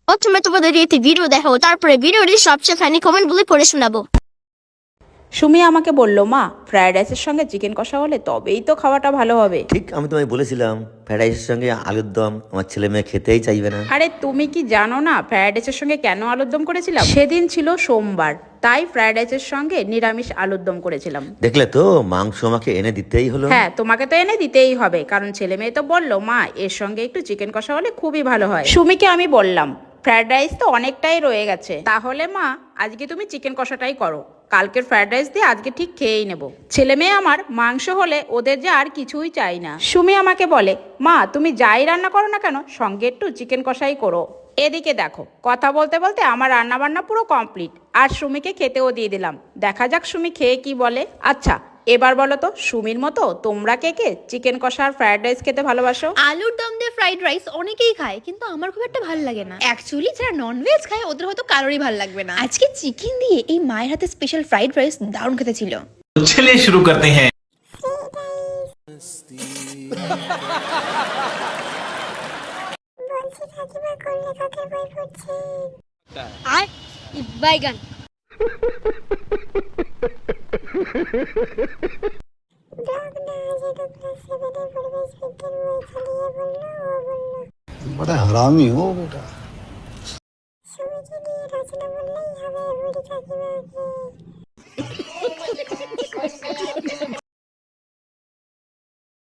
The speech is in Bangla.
প্রথমে তোমাদের একটি ভিডিও দেখাবো, তারপরে ভিডিওটির সবচেয়ে ফানি কমেন্টগুলি পড়ে শোনাবো। সুমি আমাকে বলল, মা ফ্রায়েড রাইসের সঙ্গে চিকেন কষা হলে তবেই তো খাওয়াটা ভালো হবে। ঠিক আমি তোমায় বলেছিলাম ফ্রাইড রাইসের সঙ্গে আলুর দম আমার ছেলে মেয়ে খেতেই চাইবে না। আরে তুমি কি জানো না ফ্রায়েড রাইসের সঙ্গে কেন আলুর দম করেছিলাম? সেদিন ছিল সোমবার, তাই ফ্রায়েড রাইসের সঙ্গে নিরামিষ আলুর দম করেছিলাম। দেখলে তো মাংস আমাকে এনে দিতেই হলো। হ্যাঁ, তোমাকে তো এনে দিতেই হবে, কারণ ছেলে মেয়ে তো বললো মা এর সঙ্গে একটু চিকেন কষা হলে খুবই ভালো হয়। সুমিকে আমি বললাম ফ্রায়েড রাইস তো অনেকটাই রয়ে গেছে, তাহলে মা আজকে তুমি চিকেন কষাটাই করো, কালকের ফ্রায়েড রাইস দিয়ে আজকে ঠিক খেয়েই নেব। ছেলে মেয়ে আমার মাংস হলে ওদের যে আর কিছুই চাই না। সুমি আমাকে বলে, মা তুমি যাই রান্না করো না কেন সঙ্গে একটু চিকেন কষাই করো। এদিকে দেখো, কথা বলতে বলতে আমার রান্না বান্না পুরো কমপ্লিট, আর সুমিকে খেতেও দিয়ে দিলাম। দেখা যাক সুমি খেয়ে কি বলে। আচ্ছা এবার বলো তো, সুমির মতো তোমরা কে কে চিকেন কষা আর ফ্রায়েড রাইস খেতে ভালোবাসো? আলুর দম দিয়ে ফ্রাইড রাইস অনেকেই খায়, কিন্তু আমার খুব একটা ভালো লাগে না। অ্যাকচুয়ালি যারা ননভেজ খায় ওদের হয়তো কারোরই ভালো লাগবে না। আজকে চিকেন দিয়ে এই মায়ের হাতে স্পেশাল ফ্রাইড রাইস দারুণ খেতে ছিল। चलिए शुरू करते हैं। আর বাইগান बड़ा हरामी हो बेटा।